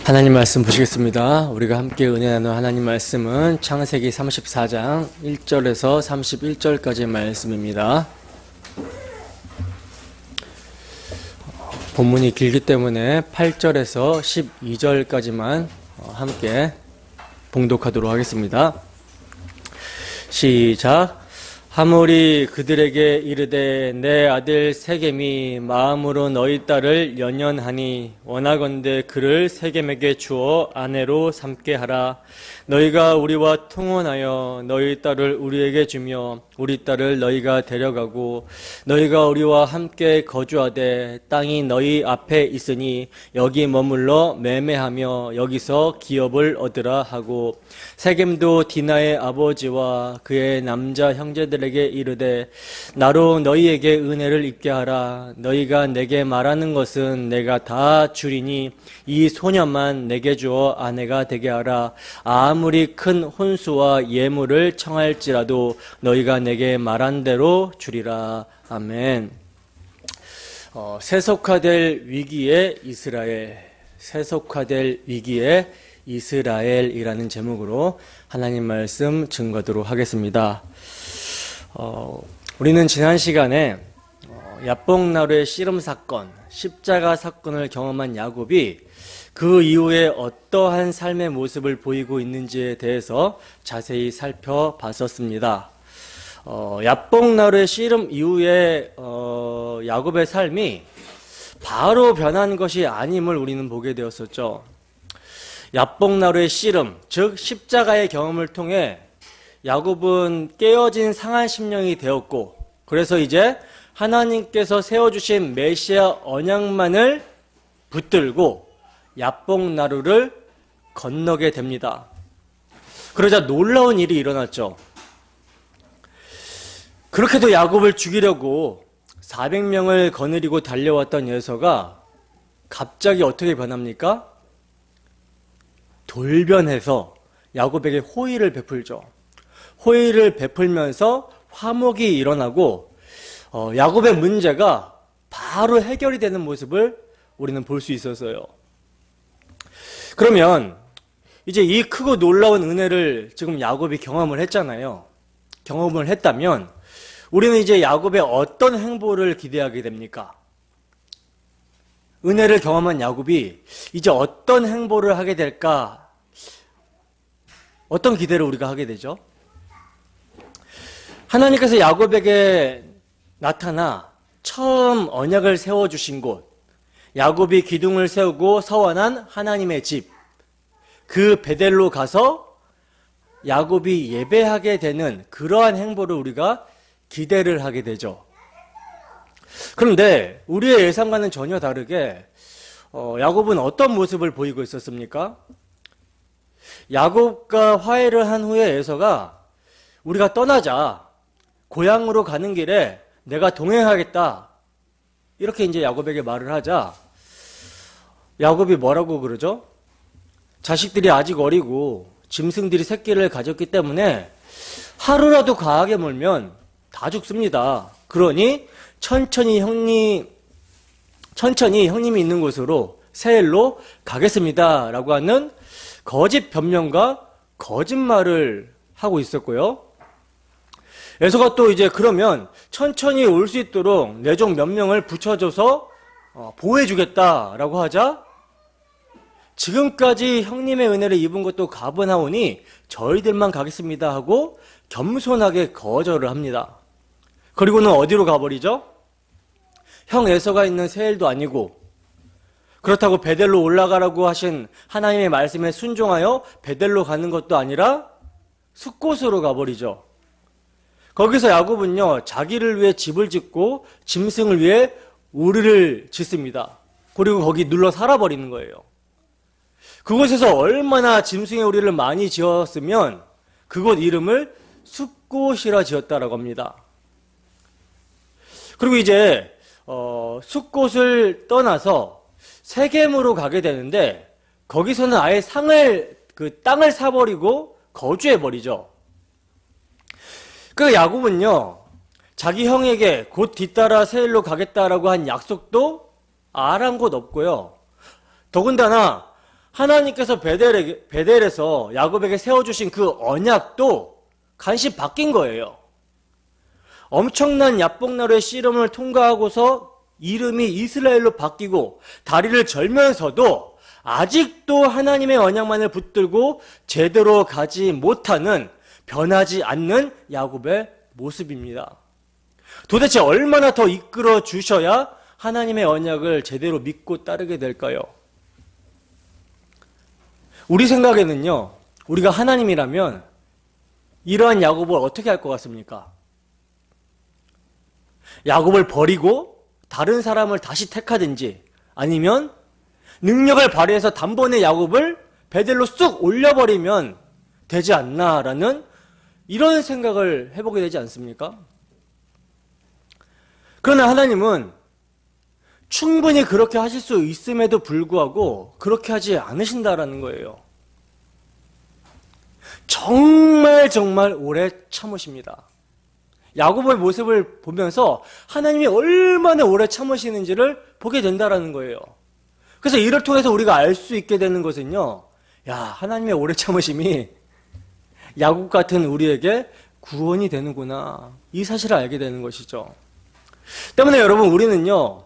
하나님 말씀 보시겠습니다. 우리가 함께 은혜 나누는 하나님 말씀은 창세기 34장 1절에서 31절까지의 말씀입니다. 본문이 길기 때문에 8절에서 12절까지만 함께 봉독하도록 하겠습니다. 시작. 하물이 그들에게 이르되 내 아들 세겜이 마음으로 너희 딸을 연연하니 원하건대 그를 세겜에게 주어 아내로 삼게 하라. 너희가 우리와 통혼하여 너희 딸을 우리에게 주며 우리 딸을 너희가 데려가고 너희가 우리와 함께 거주하되 땅이 너희 앞에 있으니 여기 머물러 매매하며 여기서 기업을 얻으라 하고, 세겜도 디나의 아버지와 그의 남자 형제들에게 이르되 나로 너희에게 은혜를 입게 하라. 너희가 내게 말하는 것은 내가 다 주리니 이 소녀만 내게 주어 아내가 되게 하라. 아무리 큰 혼수와 예물을 청할지라도 너희가 내게 말한 대로 주리라. 아멘. 세속화될 위기의 이스라엘, 세속화될 위기의 이스라엘이라는 제목으로 하나님 말씀 증거하도록 하겠습니다. 우리는 지난 시간에 야복나루의 씨름 사건, 십자가 사건을 경험한 야곱이 그 이후에 어떠한 삶의 모습을 보이고 있는지에 대해서 자세히 살펴봤었습니다. 야복나루의 씨름 이후에 야곱의 삶이 바로 변한 것이 아님을 우리는 보게 되었었죠. 야복나루의 씨름, 즉 십자가의 경험을 통해 야곱은 깨어진 상한 심령이 되었고, 그래서 이제 하나님께서 세워주신 메시아 언약만을 붙들고 야복나루를 건너게 됩니다. 그러자 놀라운 일이 일어났죠. 그렇게도 야곱을 죽이려고 400명을 거느리고 달려왔던 예서가 갑자기 어떻게 변합니까? 돌변해서 야곱에게 호의를 베풀죠. 호의를 베풀면서 화목이 일어나고 야곱의 문제가 바로 해결이 되는 모습을 우리는 볼 수 있었어요. 그러면 이제 이 크고 놀라운 은혜를 지금 야곱이 경험을 했잖아요. 경험을 했다면 우리는 이제 야곱의 어떤 행보를 기대하게 됩니까? 은혜를 경험한 야곱이 이제 어떤 행보를 하게 될까? 어떤 기대를 우리가 하게 되죠? 하나님께서 야곱에게 나타나 처음 언약을 세워주신 곳, 야곱이 기둥을 세우고 서원한 하나님의 집, 그 베델로 가서 야곱이 예배하게 되는 그러한 행보를 우리가 기대를 하게 되죠. 그런데 우리의 예상과는 전혀 다르게 야곱은 어떤 모습을 보이고 있었습니까? 야곱과 화해를 한 후에 에서가 우리가 떠나자, 고향으로 가는 길에 내가 동행하겠다, 이렇게 이제 야곱에게 말을 하자 야곱이 뭐라고 그러죠? 자식들이 아직 어리고 짐승들이 새끼를 가졌기 때문에 하루라도 과하게 몰면 다 죽습니다. 그러니 천천히 형님이 있는 곳으로 세일로 가겠습니다 라고 하는 거짓 변명과 거짓말을 하고 있었고요. 에서가 또 이제 그러면 천천히 올 수 있도록 내 종 몇 명을 붙여줘서 보호해주겠다라고 하자, 지금까지 형님의 은혜를 입은 것도 가버나오니 저희들만 가겠습니다 하고 겸손하게 거절을 합니다. 그리고는 어디로 가버리죠? 형 에서가 있는 세일도 아니고, 그렇다고 베델로 올라가라고 하신 하나님의 말씀에 순종하여 베델로 가는 것도 아니라 숫곳으로 가버리죠. 거기서 야곱은요, 자기를 위해 집을 짓고 짐승을 위해 우리를 짓습니다. 그리고 거기 눌러 살아버리는 거예요. 그곳에서 얼마나 짐승의 우리를 많이 지었으면 그곳 이름을 숫곳이라 지었다라고 합니다. 그리고 이제 숫곳을 떠나서 세겜으로 가게 되는데, 거기서는 아예 땅을 사버리고 거주해버리죠. 그 야곱은요, 자기 형에게 곧 뒤따라 세일로 가겠다라고 한 약속도 아랑곳 없고요. 더군다나 하나님께서 베델에서 야곱에게 세워주신 그 언약도 간신히 바뀐 거예요. 엄청난 야복나루의 씨름을 통과하고서 이름이 이스라엘로 바뀌고 다리를 절면서도 아직도 하나님의 언약만을 붙들고 제대로 가지 못하는, 변하지 않는 야곱의 모습입니다. 도대체 얼마나 더 이끌어 주셔야 하나님의 언약을 제대로 믿고 따르게 될까요? 우리 생각에는요, 우리가 하나님이라면 이러한 야곱을 어떻게 할 것 같습니까? 야곱을 버리고 다른 사람을 다시 택하든지, 아니면 능력을 발휘해서 단번에 야곱을 베델로 쑥 올려버리면 되지 않나라는 이런 생각을 해보게 되지 않습니까? 그러나 하나님은 충분히 그렇게 하실 수 있음에도 불구하고 그렇게 하지 않으신다라는 거예요. 정말 오래 참으십니다. 야곱의 모습을 보면서 하나님이 얼마나 오래 참으시는지를 보게 된다라는 거예요. 그래서 이를 통해서 우리가 알 수 있게 되는 것은요, 야, 하나님의 오래 참으심이 야곱 같은 우리에게 구원이 되는구나, 이 사실을 알게 되는 것이죠. 때문에 여러분, 우리는요,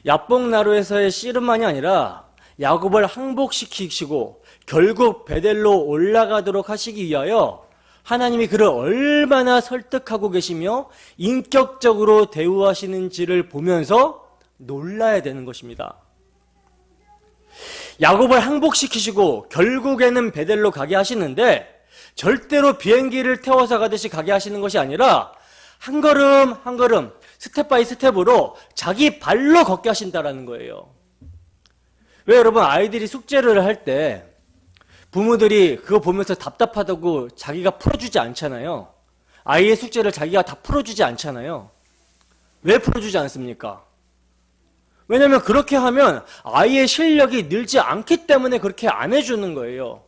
야복나루에서의 씨름만이 아니라 야곱을 항복시키시고 결국 베델로 올라가도록 하시기 위하여 하나님이 그를 얼마나 설득하고 계시며 인격적으로 대우하시는지를 보면서 놀라야 되는 것입니다. 야곱을 항복시키시고 결국에는 베델로 가게 하시는데 절대로 비행기를 태워서 가듯이 가게 하시는 것이 아니라 한 걸음 한 걸음, 스텝 바이 스텝으로 자기 발로 걷게 하신다라는 거예요. 왜 여러분, 아이들이 숙제를 할 때 부모들이 그거 보면서 답답하다고 자기가 풀어주지 않잖아요. 아이의 숙제를 자기가 다 풀어주지 않잖아요. 왜 풀어주지 않습니까? 왜냐하면 그렇게 하면 아이의 실력이 늘지 않기 때문에 그렇게 안 해주는 거예요.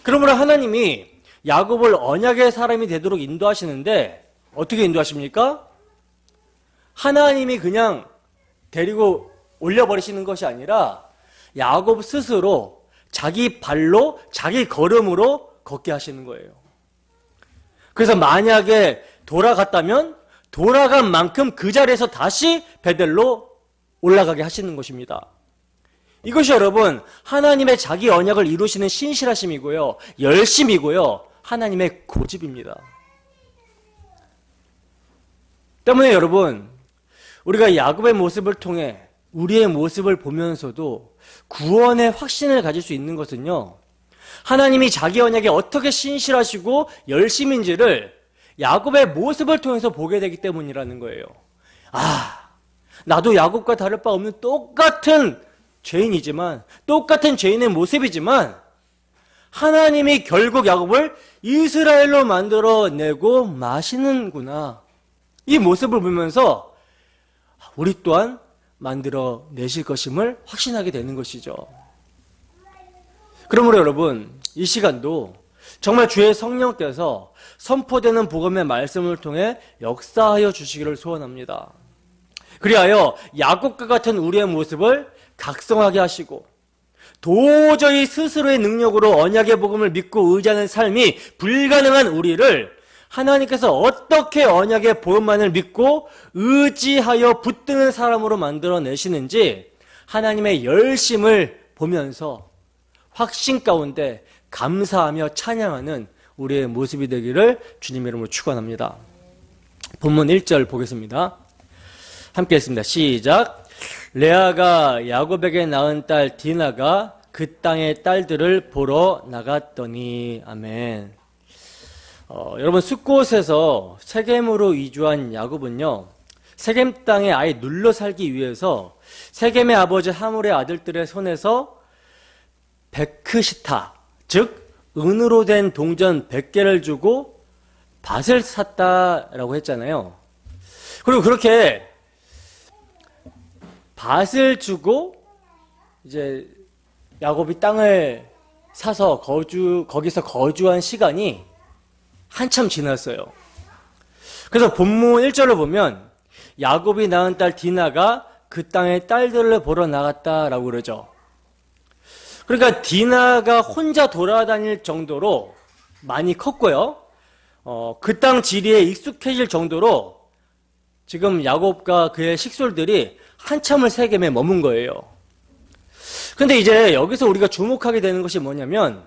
그러므로 하나님이 야곱을 언약의 사람이 되도록 인도하시는데 어떻게 인도하십니까? 하나님이 그냥 데리고 올려버리시는 것이 아니라 야곱 스스로 자기 발로, 자기 걸음으로 걷게 하시는 거예요. 그래서 만약에 돌아갔다면 돌아간 만큼 그 자리에서 다시 베델로 올라가게 하시는 것입니다. 이것이 여러분, 하나님의 자기 언약을 이루시는 신실하심이고요, 열심이고요, 하나님의 고집입니다. 때문에 여러분, 우리가 야곱의 모습을 통해 우리의 모습을 보면서도 구원의 확신을 가질 수 있는 것은요, 하나님이 자기 언약에 어떻게 신실하시고 열심인지를 야곱의 모습을 통해서 보게 되기 때문이라는 거예요. 아, 나도 야곱과 다를 바 없는 똑같은 죄인이지만, 똑같은 죄인의 모습이지만 하나님이 결국 야곱을 이스라엘로 만들어내고 마시는구나, 이 모습을 보면서 우리 또한 만들어내실 것임을 확신하게 되는 것이죠. 그러므로 여러분, 이 시간도 정말 주의 성령께서 선포되는 복음의 말씀을 통해 역사하여 주시기를 소원합니다. 그리하여 야곱과 같은 우리의 모습을 각성하게 하시고 도저히 스스로의 능력으로 언약의 복음을 믿고 의지하는 삶이 불가능한 우리를 하나님께서 어떻게 언약의 복음만을 믿고 의지하여 붙드는 사람으로 만들어내시는지 하나님의 열심을 보면서 확신 가운데 감사하며 찬양하는 우리의 모습이 되기를 주님의 이름으로 축원합니다. 본문 1절 보겠습니다. 함께 했습니다. 시작. 레아가 야곱에게 낳은 딸 디나가 그 땅의 딸들을 보러 나갔더니. 아멘. 여러분, 숫곳에서 세겜으로 이주한 야곱은요, 세겜 땅에 아예 눌러 살기 위해서 세겜의 아버지 하물의 아들들의 손에서 베크시타, 즉 은으로 된 동전 100개를 주고 밭을 샀다라고 했잖아요. 그리고 그렇게 밭을 주고 이제 야곱이 땅을 사서 거기서 거주한 시간이 한참 지났어요. 그래서 본문 1절을 보면 야곱이 낳은 딸 디나가 그 땅의 딸들을 보러 나갔다라고 그러죠. 그러니까 디나가 혼자 돌아다닐 정도로 많이 컸고요. 그 땅 지리에 익숙해질 정도로 지금 야곱과 그의 식솔들이 한참을 세겜에 머문 거예요. 근데 이제 여기서 우리가 주목하게 되는 것이 뭐냐면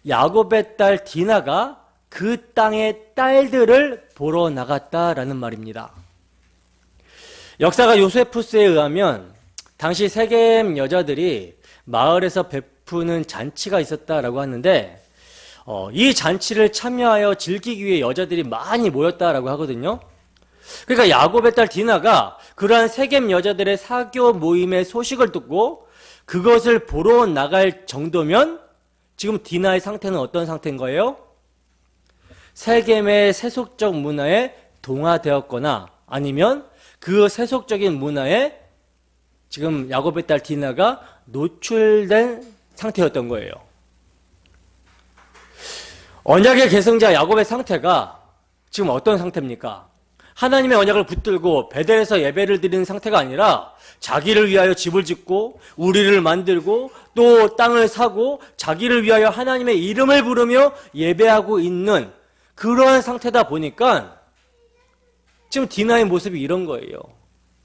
야곱의 딸 디나가 그 땅의 딸들을 보러 나갔다라는 말입니다. 역사가 요세푸스에 의하면 당시 세겜 여자들이 마을에서 베푸는 잔치가 있었다라고 하는데 이 잔치를 참여하여 즐기기 위해 여자들이 많이 모였다라고 하거든요. 그러니까 야곱의 딸 디나가 그러한 세겜 여자들의 사교 모임의 소식을 듣고 그것을 보러 나갈 정도면 지금 디나의 상태는 어떤 상태인 거예요? 세겜의 세속적 문화에 동화되었거나 아니면 그 세속적인 문화에 지금 야곱의 딸 디나가 노출된 상태였던 거예요. 언약의 계승자 야곱의 상태가 지금 어떤 상태입니까? 하나님의 언약을 붙들고 베델에서 예배를 드리는 상태가 아니라 자기를 위하여 집을 짓고 우리를 만들고 또 땅을 사고 자기를 위하여 하나님의 이름을 부르며 예배하고 있는 그러한 상태다 보니까 지금 디나의 모습이 이런 거예요.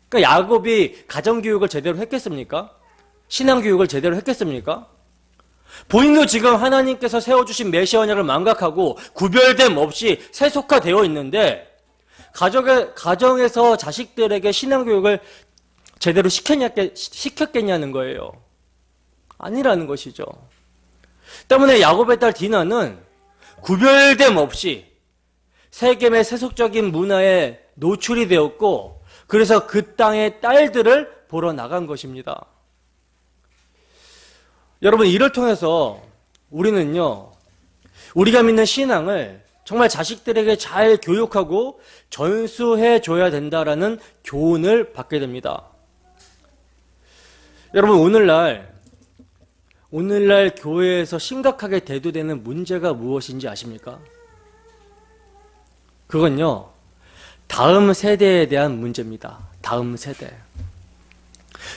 그러니까 야곱이 가정교육을 제대로 했겠습니까? 신앙교육을 제대로 했겠습니까? 본인도 지금 하나님께서 세워주신 메시아 언약을 망각하고 구별됨 없이 세속화되어 있는데 가정에서 자식들에게 신앙교육을 제대로 시켰겠냐는 거예요. 아니라는 것이죠. 때문에 야곱의 딸 디나는 구별됨 없이 세겜의 세속적인 문화에 노출이 되었고 그래서 그 땅의 딸들을 보러 나간 것입니다. 여러분, 이를 통해서 우리는요, 우리가 믿는 신앙을 정말 자식들에게 잘 교육하고 전수해 줘야 된다라는 교훈을 받게 됩니다. 여러분, 오늘날 교회에서 심각하게 대두되는 문제가 무엇인지 아십니까? 그건요, 다음 세대에 대한 문제입니다. 다음 세대.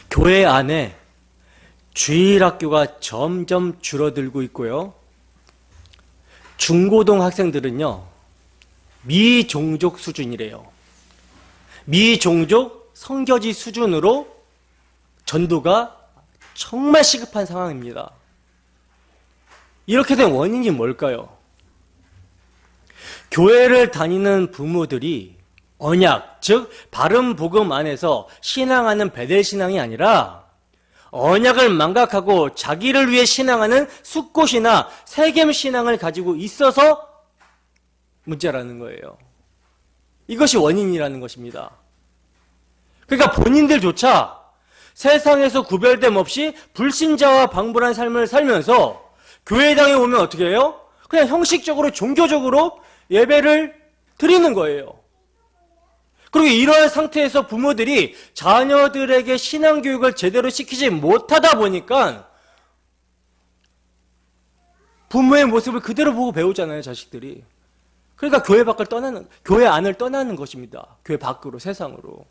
교회 안에 주일학교가 점점 줄어들고 있고요. 중고등 학생들은요, 미종족 수준이래요. 미종족 성교지 수준으로 전도가 정말 시급한 상황입니다. 이렇게 된 원인이 뭘까요? 교회를 다니는 부모들이 언약, 즉 바른 복음 안에서 신앙하는 베델 신앙이 아니라 언약을 망각하고 자기를 위해 신앙하는 숫꽃이나 세겜 신앙을 가지고 있어서 문제라는 거예요. 이것이 원인이라는 것입니다. 그러니까 본인들조차 세상에서 구별됨 없이 불신자와 방불한 삶을 살면서 교회당에 오면 어떻게 해요? 그냥 형식적으로 종교적으로 예배를 드리는 거예요. 그리고 이러한 상태에서 부모들이 자녀들에게 신앙교육을 제대로 시키지 못하다 보니까 부모의 모습을 그대로 보고 배우잖아요, 자식들이. 그러니까 교회 안을 떠나는 것입니다. 교회 밖으로, 세상으로.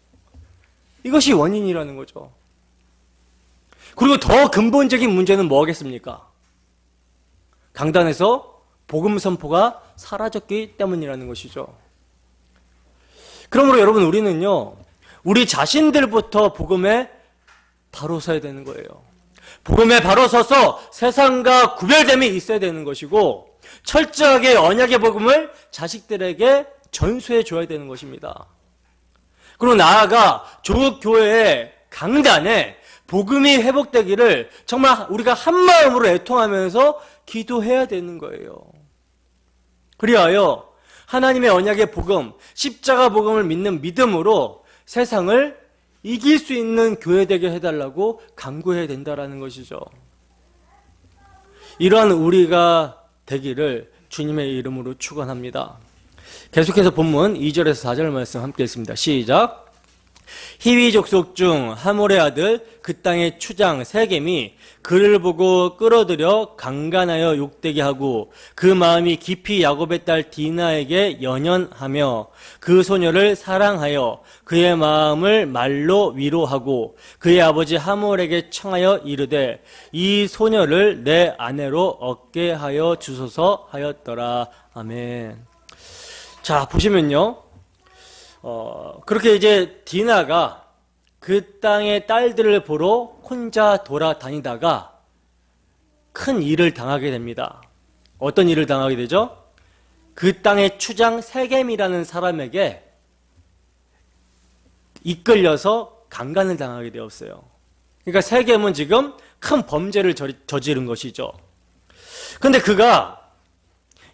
이것이 원인이라는 거죠. 그리고 더 근본적인 문제는 뭐겠습니까? 강단에서 복음 선포가 사라졌기 때문이라는 것이죠. 그러므로 여러분, 우리는요, 우리 자신들부터 복음에 바로 서야 되는 거예요. 복음에 바로 서서 세상과 구별됨이 있어야 되는 것이고 철저하게 언약의 복음을 자식들에게 전수해 줘야 되는 것입니다. 그리고 나아가 조국 교회의 강단에 복음이 회복되기를 정말 우리가 한마음으로 애통하면서 기도해야 되는 거예요. 그리하여 하나님의 언약의 복음, 십자가 복음을 믿는 믿음으로 세상을 이길 수 있는 교회 되게 해달라고 간구해야 된다는 것이죠. 이러한 우리가 되기를 주님의 이름으로 축원합니다. 계속해서 본문 2절에서 4절 말씀 함께 읽습니다. 시작. 히위 족속 중 하몰의 아들 그 땅의 추장 세겜이 그를 보고 끌어들여 강간하여 욕되게 하고 그 마음이 깊이 야곱의 딸 디나에게 연연하며 그 소녀를 사랑하여 그의 마음을 말로 위로하고 그의 아버지 하몰에게 청하여 이르되 이 소녀를 내 아내로 얻게 하여 주소서 하였더라. 아멘. 자, 보시면요. 그렇게 이제 디나가 그 땅의 딸들을 보러 혼자 돌아다니다가 큰 일을 당하게 됩니다. 어떤 일을 당하게 되죠? 그 땅의 추장 세겜이라는 사람에게 이끌려서 강간을 당하게 되었어요. 그러니까 세겜은 지금 큰 범죄를 저지른 것이죠. 그런데 그가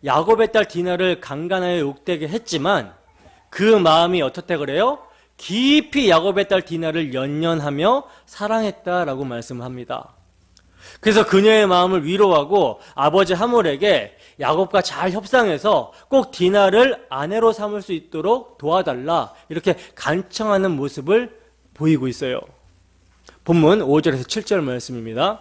야곱의 딸 디나를 강간하여 욕되게 했지만 그 마음이 어떻다 그래요? 깊이 야곱의 딸 디나를 연연하며 사랑했다라고 말씀합니다. 그래서 그녀의 마음을 위로하고 아버지 하몰에게 야곱과 잘 협상해서 꼭 디나를 아내로 삼을 수 있도록 도와달라 이렇게 간청하는 모습을 보이고 있어요. 본문 5절에서 7절 말씀입니다.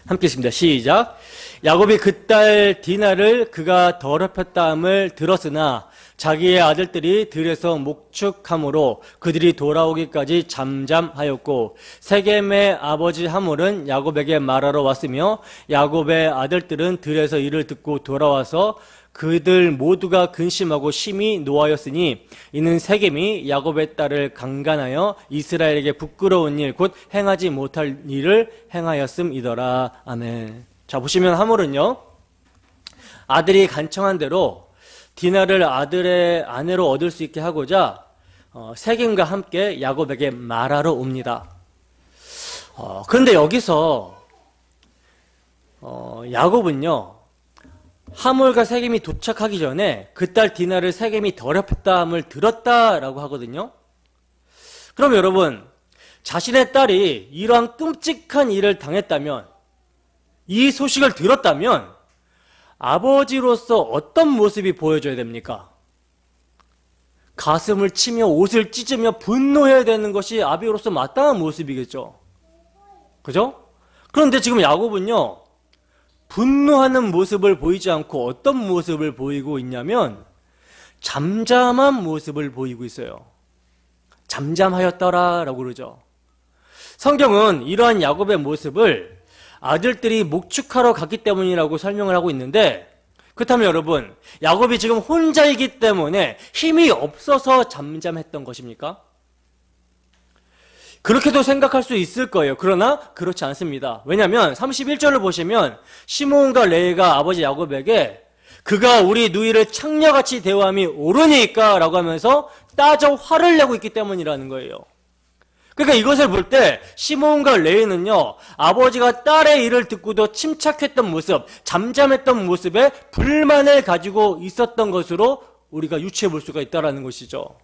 함께 읽습니다. 시작. 야곱이 그 딸 디나를 그가 더럽혔다함을 들었으나 자기의 아들들이 들에서 목축함으로 그들이 돌아오기까지 잠잠하였고 세겜의 아버지 하몰은 야곱에게 말하러 왔으며 야곱의 아들들은 들에서 이를 듣고 돌아와서 그들 모두가 근심하고 심히 노하였으니 이는 세겜이 야곱의 딸을 강간하여 이스라엘에게 부끄러운 일 곧 행하지 못할 일을 행하였음이더라. 아멘. 자, 보시면 하몰은요 아들이 간청한 대로 디나를 아들의 아내로 얻을 수 있게 하고자 세겜과 함께 야곱에게 말하러 옵니다. 그런데 여기서 야곱은요 하몰과 세겜이 도착하기 전에 그 딸 디나를 세겜이 더럽혔다함을 들었다라고 하거든요. 그럼 여러분 자신의 딸이 이러한 끔찍한 일을 당했다면 이 소식을 들었다면 아버지로서 어떤 모습이 보여줘야 됩니까? 가슴을 치며 옷을 찢으며 분노해야 되는 것이 아비로서 마땅한 모습이겠죠. 그죠? 그런데 지금 야곱은요 분노하는 모습을 보이지 않고 어떤 모습을 보이고 있냐면 잠잠한 모습을 보이고 있어요. 잠잠하였더라 라고 그러죠. 성경은 이러한 야곱의 모습을 아들들이 목축하러 갔기 때문이라고 설명을 하고 있는데 그렇다면 여러분 야곱이 지금 혼자이기 때문에 힘이 없어서 잠잠했던 것입니까? 그렇게도 생각할 수 있을 거예요. 그러나 그렇지 않습니다. 왜냐하면 31절을 보시면 시므온과 레위가 아버지 야곱에게 그가 우리 누이를 창녀같이 대우함이 옳으니까 라고 하면서 따져 화를 내고 있기 때문이라는 거예요. 그러니까 이것을 볼 때 시므온과 레위는요 아버지가 딸의 일을 듣고도 침착했던 모습, 잠잠했던 모습에 불만을 가지고 있었던 것으로 우리가 유추해 볼 수가 있다는 것이죠.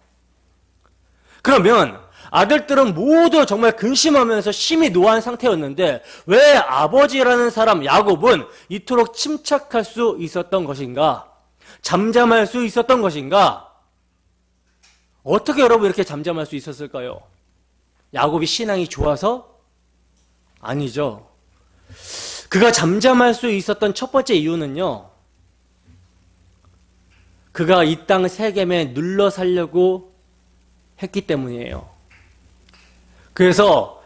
그러면 아들들은 모두 정말 근심하면서 심히 노한 상태였는데 왜 아버지라는 사람 야곱은 이토록 침착할 수 있었던 것인가? 잠잠할 수 있었던 것인가? 어떻게 여러분 이렇게 잠잠할 수 있었을까요? 야곱이 신앙이 좋아서? 아니죠. 그가 잠잠할 수 있었던 첫 번째 이유는요 그가 이 땅 세겜에 눌러 살려고 했기 때문이에요. 그래서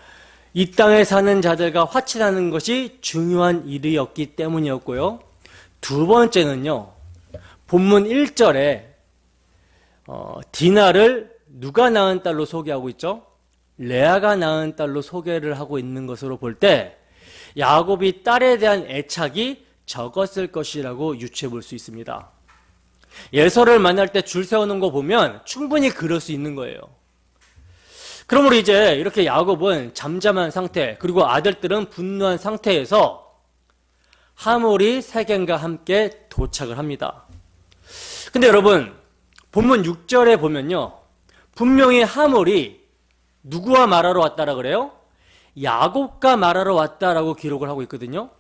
이 땅에 사는 자들과 화친하는 것이 중요한 일이었기 때문이었고요. 두 번째는요 본문 1절에 디나를 누가 낳은 딸로 소개하고 있죠? 레아가 낳은 딸로 소개를 하고 있는 것으로 볼 때 야곱이 딸에 대한 애착이 적었을 것이라고 유추해 볼 수 있습니다. 예서를 만날 때 줄 세우는 거 보면 충분히 그럴 수 있는 거예요. 그러므로 이제 이렇게 야곱은 잠잠한 상태 그리고 아들들은 분노한 상태에서 하몰이 세겜과 함께 도착을 합니다. 근데 여러분 본문 6절에 보면요 분명히 하몰이 누구와 말하러 왔다라 그래요? 야곱과 말하러 왔다라고 기록을 하고 있거든요.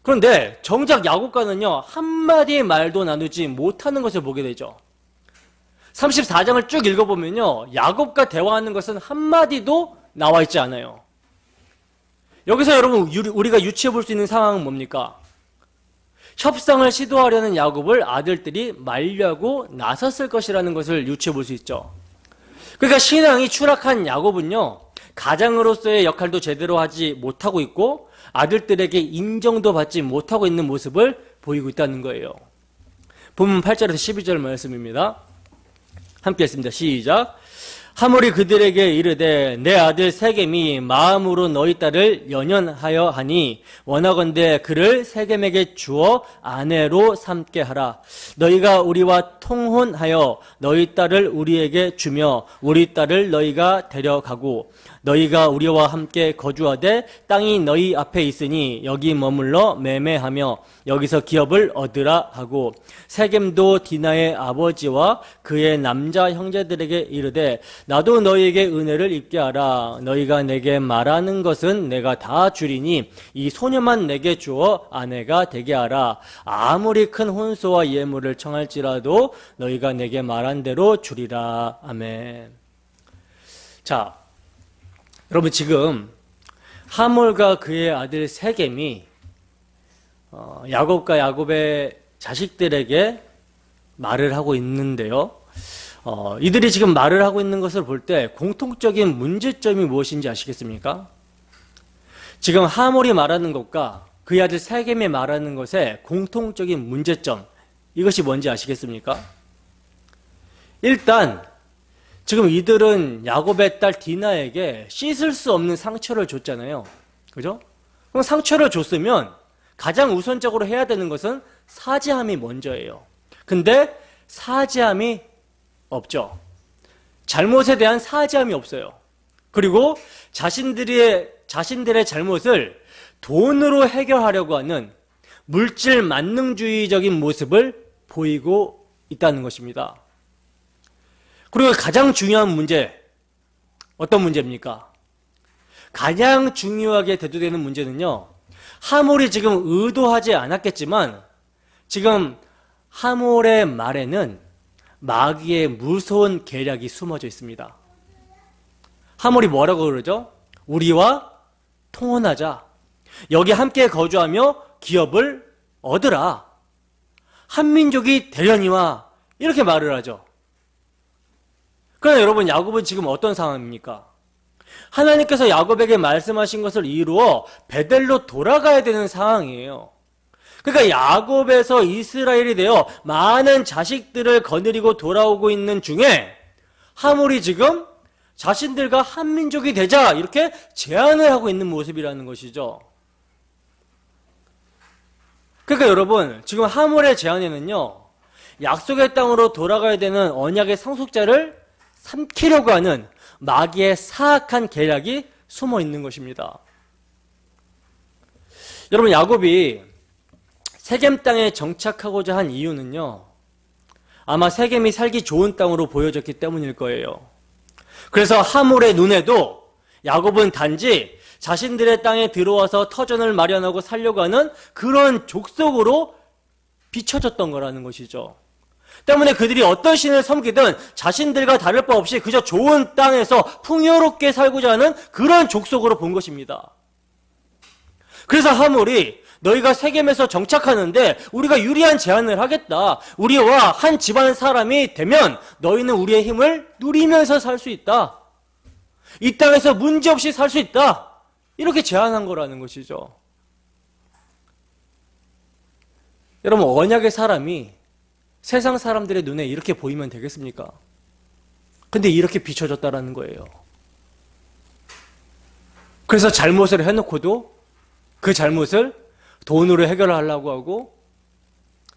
그런데 정작 야곱과는요 한마디 말도 나누지 못하는 것을 보게 되죠. 34장을 쭉 읽어보면요, 야곱과 대화하는 것은 한마디도 나와 있지 않아요. 여기서 여러분 우리가 유추해 볼 수 있는 상황은 뭡니까? 협상을 시도하려는 야곱을 아들들이 말려고 나섰을 것이라는 것을 유추해 볼 수 있죠. 그러니까 신앙이 추락한 야곱은요, 가장으로서의 역할도 제대로 하지 못하고 있고 아들들에게 인정도 받지 못하고 있는 모습을 보이고 있다는 거예요. 본문 8절에서 12절 말씀입니다. 함께 했습니다. 시작. 하물이 그들에게 이르되 내 아들 세겜이 마음으로 너희 딸을 연연하여 하니 원하건대 그를 세겜에게 주어 아내로 삼게 하라. 너희가 우리와 통혼하여 너희 딸을 우리에게 주며 우리 딸을 너희가 데려가고 너희가 우리와 함께 거주하되 땅이 너희 앞에 있으니 여기 머물러 매매하며 여기서 기업을 얻으라 하고 세겜도 디나의 아버지와 그의 남자 형제들에게 이르되 나도 너희에게 은혜를 입게 하라. 너희가 내게 말하는 것은 내가 다 주리니 이 소녀만 내게 주어 아내가 되게 하라. 아무리 큰 혼소와 예물을 청할지라도 너희가 내게 말한 대로 주리라. 아멘. 자, 여러분 지금 하몰과 그의 아들 세겜이 야곱과 야곱의 자식들에게 말을 하고 있는데요. 이들이 지금 말을 하고 있는 것을 볼 때 공통적인 문제점이 무엇인지 아시겠습니까? 지금 하몰이 말하는 것과 그의 아들 세겜이 말하는 것의 공통적인 문제점, 이것이 뭔지 아시겠습니까? 일단 지금 이들은 야곱의 딸 디나에게 씻을 수 없는 상처를 줬잖아요. 그죠? 그럼 상처를 줬으면 가장 우선적으로 해야 되는 것은 사죄함이 먼저예요. 근데 사죄함이 없죠. 잘못에 대한 사죄함이 없어요. 그리고 자신들의 잘못을 돈으로 해결하려고 하는 물질 만능주의적인 모습을 보이고 있다는 것입니다. 그리고 가장 중요한 문제, 어떤 문제입니까? 가장 중요하게 대두되는 문제는요, 하몰이 지금 의도하지 않았겠지만 지금 하몰의 말에는 마귀의 무서운 계략이 숨어져 있습니다. 하몰이 뭐라고 그러죠? 우리와 통혼하자. 여기 함께 거주하며 기업을 얻으라. 한민족이 되려니와 이렇게 말을 하죠. 그러나 여러분, 야곱은 지금 어떤 상황입니까? 하나님께서 야곱에게 말씀하신 것을 이루어 베델로 돌아가야 되는 상황이에요. 그러니까 야곱에서 이스라엘이 되어 많은 자식들을 거느리고 돌아오고 있는 중에 하몰이 지금 자신들과 한민족이 되자 이렇게 제안을 하고 있는 모습이라는 것이죠. 그러니까 여러분, 지금 하몰의 제안에는요, 약속의 땅으로 돌아가야 되는 언약의 상속자를 삼키려고 하는 마귀의 사악한 계략이 숨어 있는 것입니다. 여러분, 야곱이 세겜 땅에 정착하고자 한 이유는요, 아마 세겜이 살기 좋은 땅으로 보여졌기 때문일 거예요. 그래서 하몰의 눈에도 야곱은 단지 자신들의 땅에 들어와서 터전을 마련하고 살려고 하는 그런 족속으로 비춰졌던 거라는 것이죠. 때문에 그들이 어떤 신을 섬기든 자신들과 다를 바 없이 그저 좋은 땅에서 풍요롭게 살고자 하는 그런 족속으로 본 것입니다. 그래서 하몰이 너희가 세겜에서 정착하는데 우리가 유리한 제안을 하겠다. 우리와 한 집안 사람이 되면 너희는 우리의 힘을 누리면서 살 수 있다. 이 땅에서 문제없이 살 수 있다. 이렇게 제안한 거라는 것이죠. 여러분, 언약의 사람이 세상 사람들의 눈에 이렇게 보이면 되겠습니까? 근데 이렇게 비춰졌다라는 거예요. 그래서 잘못을 해놓고도 그 잘못을 돈으로 해결하려고 하고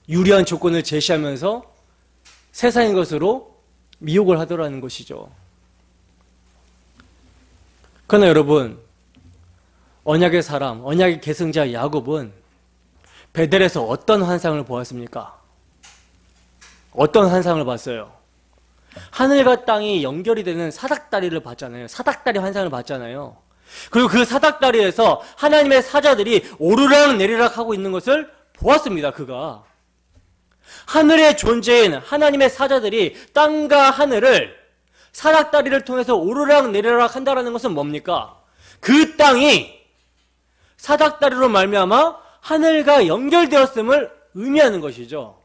유리한 조건을 제시하면서 세상의 것으로 미혹을 하더라는 것이죠. 그러나 여러분, 언약의 사람, 언약의 계승자 야곱은 베델에서 어떤 환상을 보았습니까? 어떤 환상을 봤어요? 하늘과 땅이 연결이 되는 사닥다리를 봤잖아요. 사닥다리 환상을 봤잖아요. 그리고 그 사닥다리에서 하나님의 사자들이 오르락 내리락 하고 있는 것을 보았습니다. 그가. 하늘의 존재인 하나님의 사자들이 땅과 하늘을 사닥다리를 통해서 오르락 내리락 한다는 것은 뭡니까? 그 땅이 사닥다리로 말미암아 하늘과 연결되었음을 의미하는 것이죠.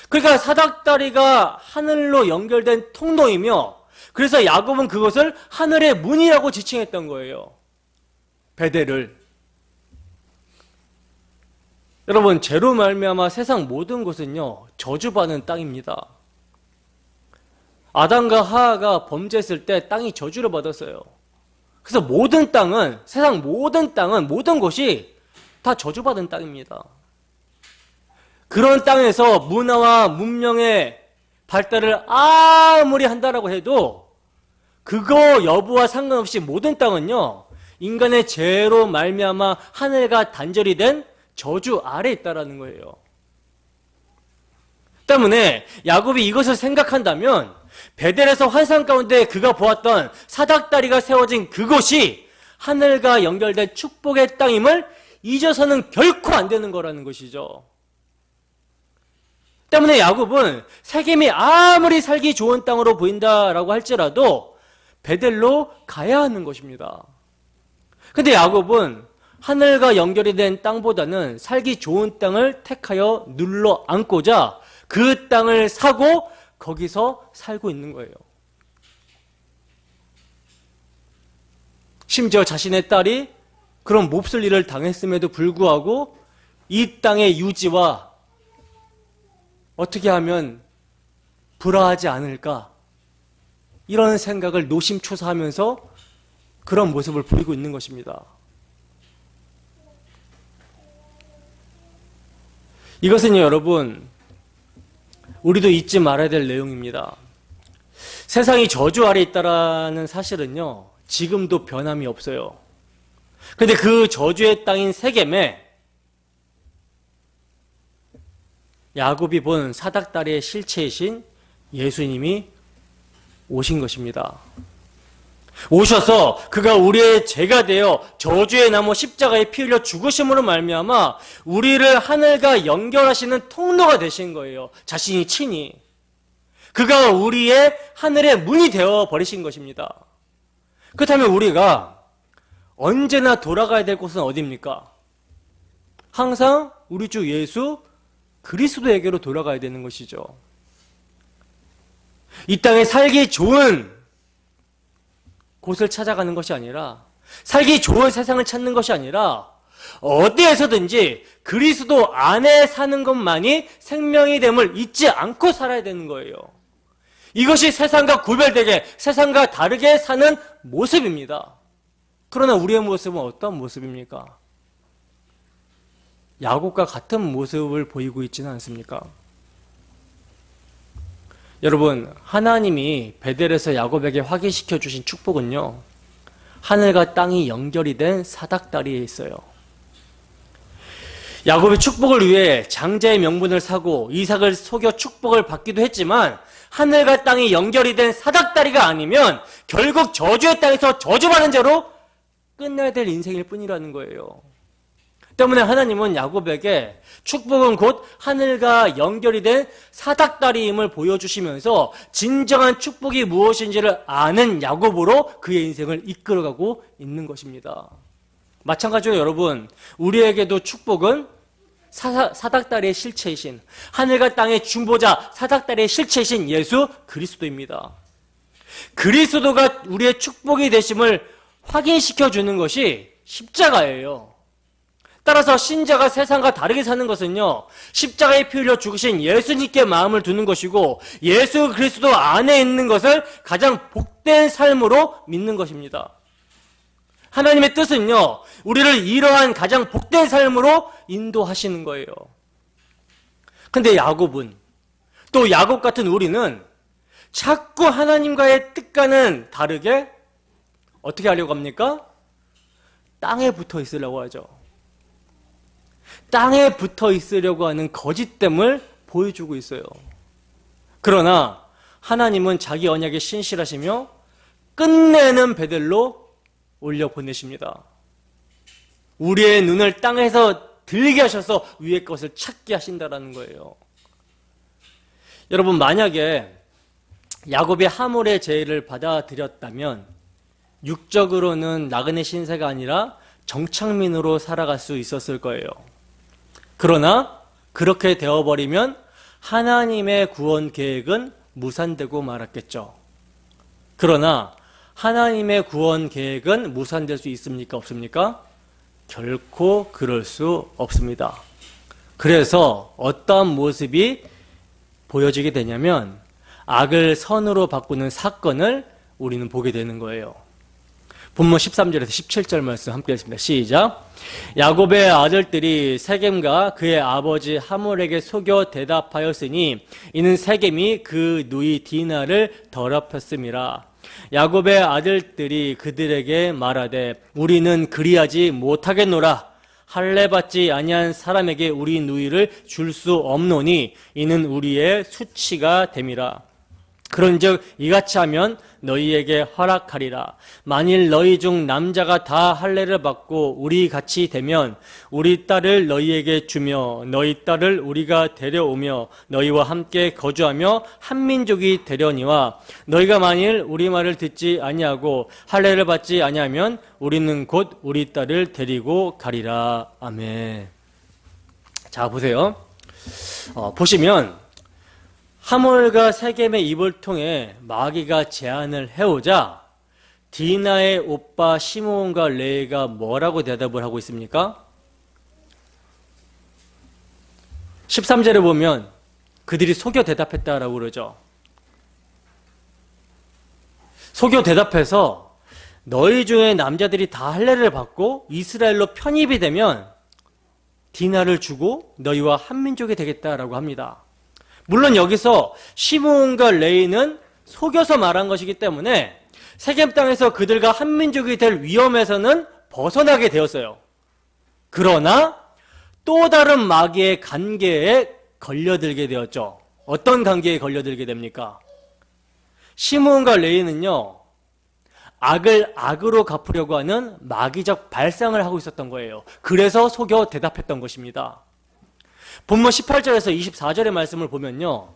그러니까 사닥다리가 하늘로 연결된 통로이며, 그래서 야곱은 그것을 하늘의 문이라고 지칭했던 거예요. 베델을. 여러분, 죄로 말미암아 세상 모든 것은요, 저주받는 땅입니다. 아담과 하하가 범죄했을 때 땅이 저주를 받았어요. 그래서 모든 땅은, 세상 모든 땅은, 모든 곳이 다 저주받은 땅입니다. 그런 땅에서 문화와 문명의 발달을 아무리 한다라고 해도 그거 여부와 상관없이 모든 땅은요, 인간의 죄로 말미암아 하늘과 단절이 된 저주 아래에 있다라는 거예요. 때문에 야곱이 이것을 생각한다면 베델에서 환상 가운데 그가 보았던 사닥다리가 세워진 그곳이 하늘과 연결된 축복의 땅임을 잊어서는 결코 안 되는 거라는 것이죠. 때문에 야곱은 세겜이 아무리 살기 좋은 땅으로 보인다라고 할지라도 베델로 가야 하는 것입니다. 근데 야곱은 하늘과 연결이 된 땅보다는 살기 좋은 땅을 택하여 눌러 앉고자 그 땅을 사고 거기서 살고 있는 거예요. 심지어 자신의 딸이 그런 몹쓸 일을 당했음에도 불구하고 이 땅의 유지와 어떻게 하면 불화하지 않을까, 이런 생각을 노심초사하면서 그런 모습을 보이고 있는 것입니다. 이것은요, 여러분, 우리도 잊지 말아야 될 내용입니다. 세상이 저주 아래 있다라는 사실은요, 지금도 변함이 없어요. 그런데 그 저주의 땅인 세겜에 야곱이 본 사닥다리의 실체이신 예수님이 오신 것입니다. 오셔서 그가 우리의 죄가 되어 저주의 나무 십자가에 피 흘려 죽으심으로 말미암아 우리를 하늘과 연결하시는 통로가 되신 거예요. 자신이 친히. 그가 우리의 하늘의 문이 되어 버리신 것입니다. 그렇다면 우리가 언제나 돌아가야 될 곳은 어디입니까? 항상 우리 주 예수 그리스도에게로 돌아가야 되는 것이죠. 이 땅에 살기 좋은 곳을 찾아가는 것이 아니라, 살기 좋은 세상을 찾는 것이 아니라 어디에서든지 그리스도 안에 사는 것만이 생명이 됨을 잊지 않고 살아야 되는 거예요. 이것이 세상과 구별되게, 세상과 다르게 사는 모습입니다. 그러나 우리의 모습은 어떤 모습입니까? 야곱과 같은 모습을 보이고 있지는 않습니까? 여러분, 하나님이 베델에서 야곱에게 확인시켜 주신 축복은요, 하늘과 땅이 연결이 된 사닥다리에 있어요. 야곱의 축복을 위해 장자의 명분을 사고 이삭을 속여 축복을 받기도 했지만 하늘과 땅이 연결이 된 사닥다리가 아니면 결국 저주의 땅에서 저주받은 자로 끝나야 될 인생일 뿐이라는 거예요. 때문에 하나님은 야곱에게 축복은 곧 하늘과 연결이 된 사닥다리임을 보여주시면서 진정한 축복이 무엇인지를 아는 야곱으로 그의 인생을 이끌어가고 있는 것입니다. 마찬가지로 여러분, 우리에게도 축복은 사닥다리의 실체이신, 하늘과 땅의 중보자 사닥다리의 실체이신 예수 그리스도입니다. 그리스도가 우리의 축복이 되심을 확인시켜 주는 것이 십자가예요. 따라서 신자가 세상과 다르게 사는 것은요, 십자가에 피 흘려 죽으신 예수님께 마음을 두는 것이고 예수 그리스도 안에 있는 것을 가장 복된 삶으로 믿는 것입니다. 하나님의 뜻은요, 우리를 이러한 가장 복된 삶으로 인도하시는 거예요. 근데 야곱은, 또 야곱 같은 우리는 자꾸 하나님과의 뜻과는 다르게 어떻게 하려고 합니까? 땅에 붙어 있으려고 하죠. 땅에 붙어 있으려고 하는 거짓됨을 보여주고 있어요. 그러나 하나님은 자기 언약에 신실하시며 끝내는 베델로 올려보내십니다. 우리의 눈을 땅에서 들게 하셔서 위의 것을 찾게 하신다라는 거예요. 여러분, 만약에 야곱이 하몰의 제의를 받아들였다면 육적으로는 나그네 신세가 아니라 정착민으로 살아갈 수 있었을 거예요. 그러나 그렇게 되어버리면 하나님의 구원 계획은 무산되고 말았겠죠. 그러나 하나님의 구원 계획은 무산될 수 있습니까? 없습니까? 결코 그럴 수 없습니다. 그래서 어떠한 모습이 보여지게 되냐면 악을 선으로 바꾸는 사건을 우리는 보게 되는 거예요. 본문 13절에서 17절 말씀 함께 읽습니다. 시작. 야곱의 아들들이 세겜과 그의 아버지 하몰에게 속여 대답하였으니 이는 세겜이 그 누이 디나를 더럽혔음이라. 야곱의 아들들이 그들에게 말하되 우리는 그리하지 못하겠노라. 할례 받지 아니한 사람에게 우리 누이를 줄 수 없노니 이는 우리의 수치가 됨이라. 그런즉 이같이 하면 너희에게 허락하리라. 만일 너희 중 남자가 다 할례를 받고 우리 같이 되면 우리 딸을 너희에게 주며 너희 딸을 우리가 데려오며 너희와 함께 거주하며 한 민족이 되려니와 너희가 만일 우리 말을 듣지 아니하고 할례를 받지 아니하면 우리는 곧 우리 딸을 데리고 가리라. 아멘. 자, 보세요. 보시면 하몰과 세겜의 입을 통해 마귀가 제안을 해오자 디나의 오빠 시므온과 레이가 뭐라고 대답을 하고 있습니까? 13절에 보면 그들이 속여 대답했다라고 그러죠. 속여 대답해서 너희 중에 남자들이 다 할례를 받고 이스라엘로 편입이 되면 디나를 주고 너희와 한 민족이 되겠다라고 합니다. 물론 여기서 시므온과 레이는 속여서 말한 것이기 때문에 세겜 땅에서 그들과 한 민족이 될 위험에서는 벗어나게 되었어요. 그러나 또 다른 마귀의 관계에 걸려들게 되었죠. 어떤 관계에 걸려들게 됩니까? 시므온과 레이는요, 악을 악으로 갚으려고 하는 마귀적 발상을 하고 있었던 거예요. 그래서 속여 대답했던 것입니다. 본문 18절에서 24절의 말씀을 보면요,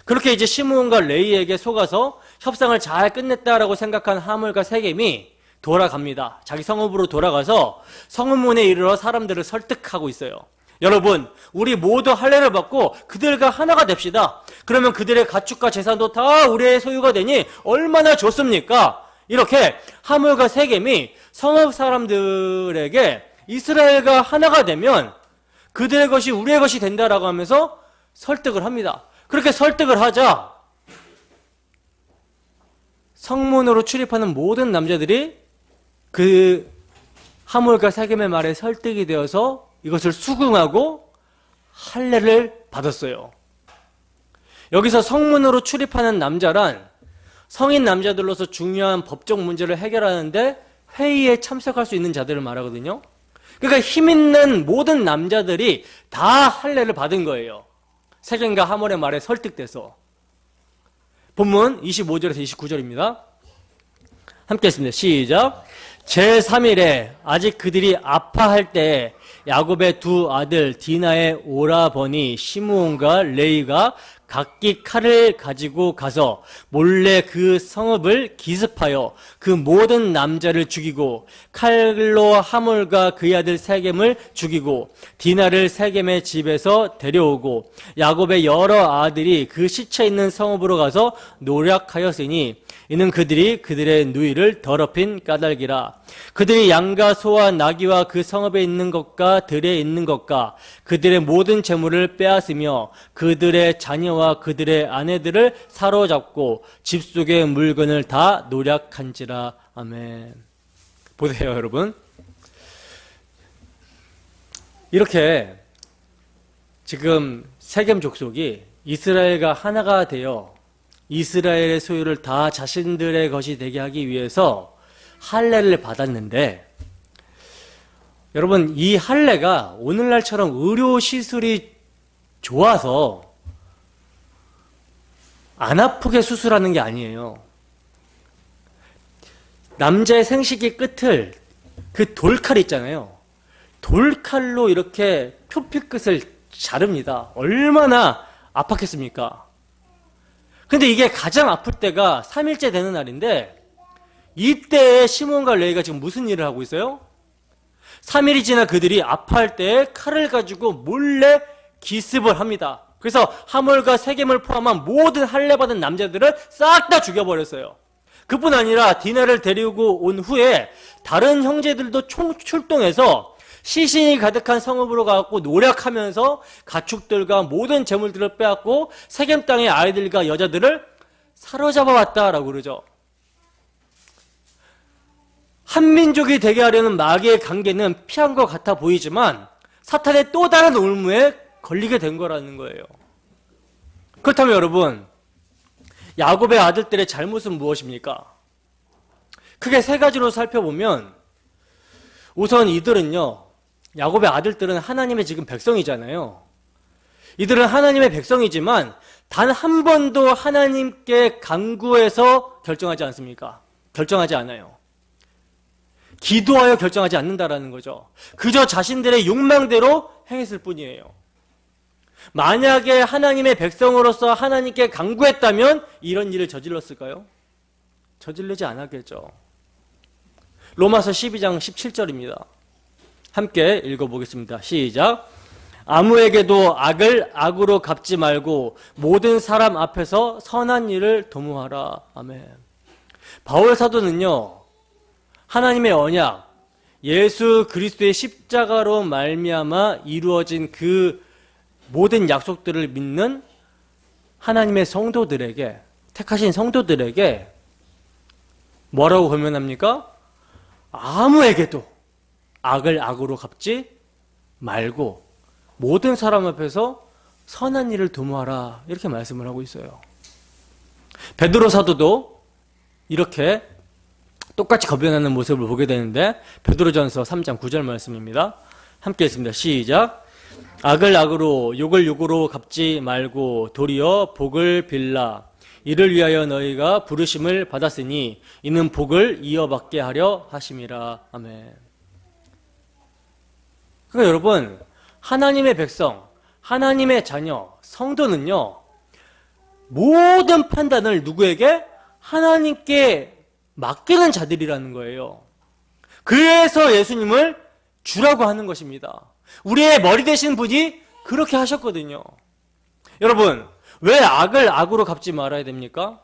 그렇게 이제 시므온과 레이에게 속아서 협상을 잘 끝냈다라고 생각한 하몰과 세겜이 돌아갑니다. 자기 성읍으로 돌아가서 성읍문에 이르러 사람들을 설득하고 있어요. 여러분, 우리 모두 할례를 받고 그들과 하나가 됩시다. 그러면 그들의 가축과 재산도 다 우리의 소유가 되니 얼마나 좋습니까? 이렇게 하몰과 세겜이 성읍 사람들에게 이스라엘과 하나가 되면 그들의 것이 우리의 것이 된다라고 하면서 설득을 합니다. 그렇게 설득을 하자 성문으로 출입하는 모든 남자들이 그 하몰과 세겜의 말에 설득이 되어서 이것을 수긍하고 할례를 받았어요. 여기서 성문으로 출입하는 남자란 성인 남자들로서 중요한 법적 문제를 해결하는데 회의에 참석할 수 있는 자들을 말하거든요. 그러니까 힘 있는 모든 남자들이 다 할례를 받은 거예요. 세겜과 하몰의 말에 설득돼서. 본문 25절에서 29절입니다. 함께 했습니다. 시작. 제3일에 아직 그들이 아파할 때에 야곱의 두 아들 디나의 오라버니 시므온과 레이가 각기 칼을 가지고 가서 몰래 그 성읍을 기습하여 그 모든 남자를 죽이고 칼로 하몰과 그의 아들 세겜을 죽이고 디나를 세겜의 집에서 데려오고 야곱의 여러 아들이 그 시체 있는 성읍으로 가서 노력하였으니 이는 그들이 그들의 누이를 더럽힌 까닭이라. 그들이 양과 소와 나귀와 그 성읍에 있는 것과 들에 있는 것과 그들의 모든 재물을 빼앗으며 그들의 자녀와 그들의 아내들을 사로잡고 집 속의 물건을 다 노략한지라. 아멘. 보세요, 여러분. 이렇게 지금 세겜 족속이 이스라엘과 하나가 되어 이스라엘의 소유를 다 자신들의 것이 되게 하기 위해서 할례를 받았는데, 여러분, 이 할례가 오늘날처럼 의료시술이 좋아서 안 아프게 수술하는 게 아니에요. 남자의 생식기 끝을 그 돌칼 있잖아요. 돌칼로 이렇게 표피 끝을 자릅니다. 얼마나 아팠겠습니까? 근데 이게 가장 아플 때가 3일째 되는 날인데, 이때에 시몬과 레위가 지금 무슨 일을 하고 있어요? 3일이 지나 그들이 아파할 때에 칼을 가지고 몰래 기습을 합니다. 그래서 하몰과 세겜을 포함한 모든 할례받은 남자들을 싹 다 죽여버렸어요. 그뿐 아니라 디나를 데리고 온 후에 다른 형제들도 출동해서 시신이 가득한 성읍으로 가고 노력하면서 가축들과 모든 재물들을 빼앗고 세겜 땅의 아이들과 여자들을 사로잡아 왔다라고 그러죠. 한민족이 되게 하려는 마귀의 관계는 피한 것 같아 보이지만 사탄의 또 다른 올무에 걸리게 된 거라는 거예요. 그렇다면 여러분, 야곱의 아들들의 잘못은 무엇입니까? 크게 세 가지로 살펴보면, 우선 이들은요, 야곱의 아들들은 하나님의 지금 백성이잖아요. 이들은 하나님의 백성이지만 단 한 번도 하나님께 간구해서 결정하지 않습니까? 결정하지 않아요. 기도하여 결정하지 않는다라는 거죠. 그저 자신들의 욕망대로 행했을 뿐이에요. 만약에 하나님의 백성으로서 하나님께 간구했다면 이런 일을 저질렀을까요? 저질르지 않았겠죠. 로마서 12장 17절입니다. 함께 읽어보겠습니다. 시작. 아무에게도 악을 악으로 갚지 말고 모든 사람 앞에서 선한 일을 도모하라. 아멘. 바울 사도는요, 하나님의 언약, 예수 그리스도의 십자가로 말미암아 이루어진 그 모든 약속들을 믿는 하나님의 성도들에게, 택하신 성도들에게 뭐라고 권면합니까? 아무에게도 악을 악으로 갚지 말고 모든 사람 앞에서 선한 일을 도모하라, 이렇게 말씀을 하고 있어요. 베드로 사도도 이렇게 똑같이 거변하는 모습을 보게 되는데, 베드로전서 3장 9절 말씀입니다. 함께 읽습니다. 시작. 악을 악으로 욕을 욕으로 갚지 말고 도리어 복을 빌라. 이를 위하여 너희가 부르심을 받았으니 이는 복을 이어받게 하려 하심이라. 아멘. 그러니까 여러분, 하나님의 백성, 하나님의 자녀, 성도는요, 모든 판단을 누구에게? 하나님께 맡기는 자들이라는 거예요. 그래서 예수님을 주라고 하는 것입니다. 우리의 머리 되신 분이 그렇게 하셨거든요. 여러분, 왜 악을 악으로 갚지 말아야 됩니까?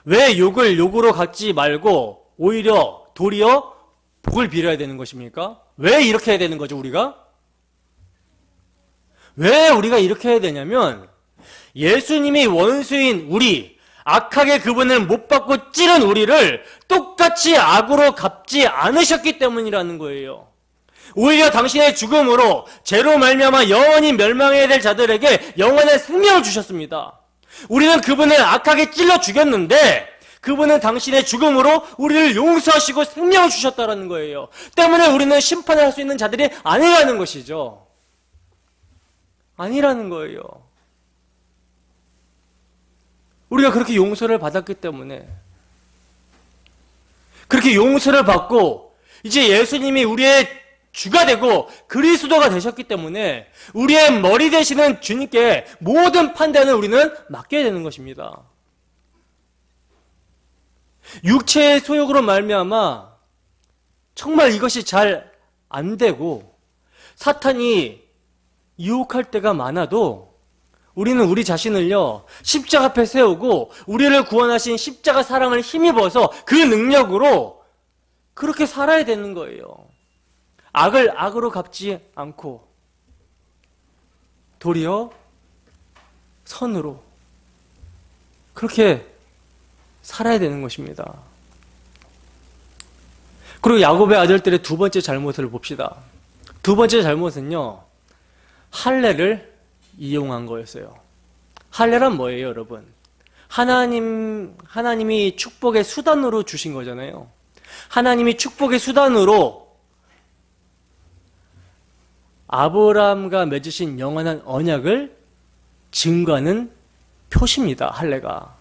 왜 욕을 욕으로 갚지 말고 오히려 도리어 복을 빌어야 되는 것입니까? 왜 이렇게 해야 되는 거죠, 우리가? 왜 우리가 이렇게 해야 되냐면, 예수님이 원수인 우리, 악하게 그분을 못 받고 찌른 우리를 똑같이 악으로 갚지 않으셨기 때문이라는 거예요. 오히려 당신의 죽음으로 죄로 말미암아 영원히 멸망해야 될 자들에게 영원의 생명을 주셨습니다. 우리는 그분을 악하게 찔러 죽였는데 그분은 당신의 죽음으로 우리를 용서하시고 생명을 주셨다는 거예요. 때문에 우리는 심판을 할 수 있는 자들이 아니라는 것이죠. 아니라는 거예요. 우리가 그렇게 용서를 받았기 때문에, 그렇게 용서를 받고 이제 예수님이 우리의 주가 되고 그리스도가 되셨기 때문에 우리의 머리 되시는 주님께 모든 판단을 우리는 맡겨야 되는 것입니다. 육체의 소욕으로 말미암아 정말 이것이 잘 안 되고 사탄이 유혹할 때가 많아도 우리는 우리 자신을요, 십자가 앞에 세우고 우리를 구원하신 십자가 사랑을 힘입어서 그 능력으로 그렇게 살아야 되는 거예요. 악을 악으로 갚지 않고 도리어 선으로 그렇게 살아야 되는 것입니다. 그리고 야곱의 아들들의 두 번째 잘못을 봅시다. 두 번째 잘못은요, 할례를 이용한 거였어요. 할례란 뭐예요, 여러분? 하나님이 축복의 수단으로 주신 거잖아요. 하나님이 축복의 수단으로 아브라함과 맺으신 영원한 언약을 증거하는 표시입니다, 할례가.